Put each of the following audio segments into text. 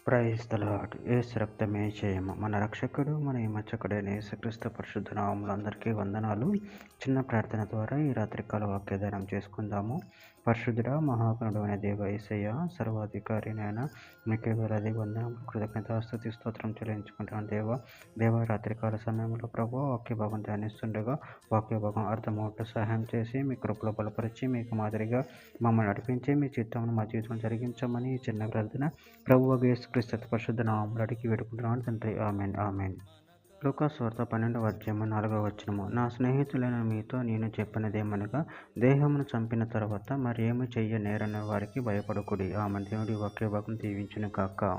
Praise the lord. యేసు రక్తమే జయము. మన రక్షకుడు మన విమోచకుడైన యేసుక్రీస్తు పరిశుద్ధ నామములో అందరికీ వందనాలు. చిన్న ప్రార్థన ద్వారా ఈ రాత్రికాల వాక్యదానం చేసుకుందాము. పరిశుద్ధుడా మహాగణుడు అనే దేవ యేసయ్య, సర్వాధికారినైన మీకే వేలాది వందనములు, కృతజ్ఞతాస్తుతి స్తోత్రం చెల్లించుకుంటున్నాను దేవ రాత్రికాల సమయంలో ప్రభు వాక్య భాగం ధ్యానిస్తుండగా వాక్య భాగం అర్థమవుట సహాయం చేసి మీ కృపలో బలపరిచి మీకు మాదిరిగా మమ్మల్ని నడిపించి మీ చిత్తమును మా జీవితం జరిగించమని ఈ చిన్న ప్రార్థన ప్రభు యేసుక్రీస్తు పరిశుద్ధ నామములో అడిగి వేడుకుంటున్నాను తండ్రి. Amen amen. లూకాసు వార్త 12వ అధ్యాయము 4వ వచనము. నా స్నేహితులైన మీతో నేను చెప్పినదేమనగా, దేహమును చంపిన తర్వాత మరేమి చెయ్యనేరని వారికి భయపడకుడి. ఆమె దేవుడి వాక్య భాగం దీవించును కాక.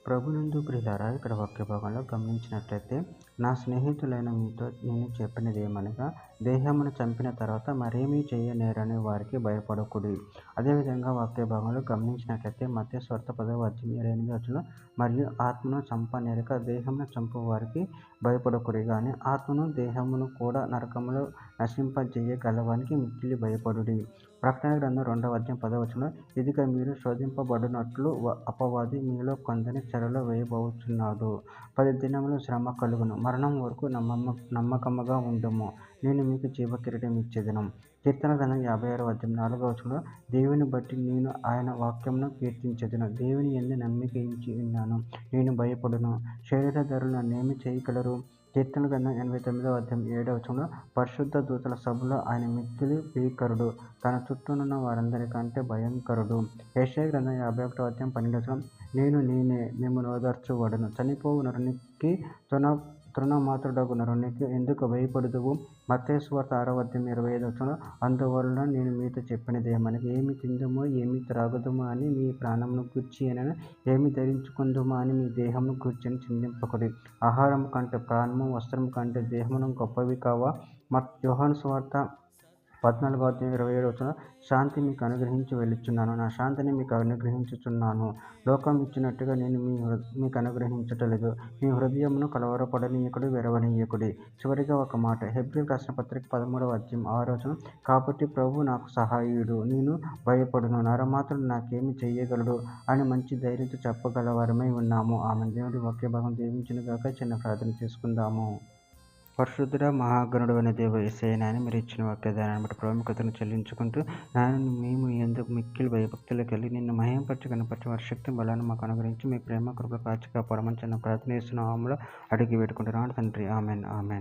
ప్రభునందు ప్రియులారా, ఇక్కడ వాక్య భాగంలో గమనించినట్లయితే, నా స్నేహితులైన మీతో నేను చెప్పినదేమనగా, దేహమును చంపిన తర్వాత మరేమీ చేయనేరని వారికి భయపడకుడి. అదేవిధంగా వాక్య భాగంలో గమనించినట్లయితే మత్తయి సువార్త 10వ అధ్యాయం 28వ వచనం, మరియు ఆత్మను చంపనేరక దేహమును చంపు వారికి భయపడకుడి గాని ఆత్మను దేహమును కూడా నరకములో నశింపజేయగలవానికి మిక్కిలి భయపడుడి. ప్రకటన గ్రంథం 2వ అధ్యాయం 10వ వచనం, ఇదిగ మీరు శోధింపబడినట్లు అపవాది మీలో కొందరిని చెరలో వేయబోచున్నాడు. 10 దినములు శ్రమ కలుగును. మరణం వరకు నమ్మకముగా ఉండుము, నేను మీకు జీవ కిరీటం ఇచ్చేదను. కీర్తన గ్రంథం 56వ అధ్యాయం 4వ వచనంలో, దేవుని బట్టి నేను ఆయన వాక్యమును కీర్తించెదను. దేవుని యందు నమ్మిక ఉంచి ఉన్నాను, నేను భయపడును. శరీరధారులు నన్నేమి చేయగలరు? కీర్తన గ్రంథం 89వ అధ్యాయం 7వ వచనంలో, పరిశుద్ధ దూతల సభలో ఆయన మిక్కిలి భీకరుడు, తన చుట్టూనున్న వారందరికంటే భయంకరుడు. యెషయా గ్రంథం 51వ అధ్యాయం 12వ వచనం, నేనే మిమ్మును ఓదార్చువాడను, చనిపోవు నరునికి తృణమాత్రుడగు నరునికి ఎందుకు భయపడుదువు? మత్తయి సువార్త 6వ అధ్యాయం 25వ వచనం, అందువలన నేను మీతో చెప్పినదేమనగా, ఏమి తిందుమో ఏమి త్రాగుదుమో అని మీ ప్రాణమును గూర్చి అయినను, ఏమి ధరించుకుందుమో అని మీ దేహమును గూర్చి చింతింపకుడి. ఆహారము కంటే ప్రాణము, వస్త్రము కంటే దేహమును గొప్పవి కావా? యోహాను సువార్త 14వ అధ్యాయం 27వ వచనం, శాంతి మీకు అనుగ్రహించి వెళ్ళుచున్నాను, నా శాంతిని మీకు అనుగ్రహించుచున్నాను. లోకం ఇచ్చినట్టుగా నేను మీకు అనుగ్రహించటలేదు. మీ హృదయమును కలవరపడనీయకుడి, వెరవనీయకుడి. చివరిగా ఒక మాట, హెబ్రీయులకు రాసిన పత్రిక 13వ అధ్యాయం 6వ వచనం, కాబట్టి ప్రభువు నాకు సహాయుడు, నేను భయపడును, నరమాత్రుడు నాకేమి చేయగలడు అని మంచి ధైర్యంతో చెప్పగలవారమై ఉన్నాము. ఆమె దేవుడి వాక్య భాగం దీవించును గాక. చిన్న ప్రార్థన చేసుకుందాము. పరిశుద్ధుడ మహాగణుడు అనే దేవ యేసయ్య, నాయన మీరు ఇచ్చిన వాక్యదానాన్ని బట్టి ప్రాముఖ్యతను చెల్లించుకుంటూ నాయన మేము ఎందుకు మిక్కిలి భయభక్తులకు వెళ్ళి నిన్ను మహింపరచి కనపరిచి వారి శక్తి బలాన్ని మాకు అనుగ్రహించి మీ ప్రేమ కృప కాచి కాపాడమని చిన్న ప్రార్థన చేస్తున్నాము అడిగి పెట్టుకుంటున్నాను తండ్రి. Amen amen.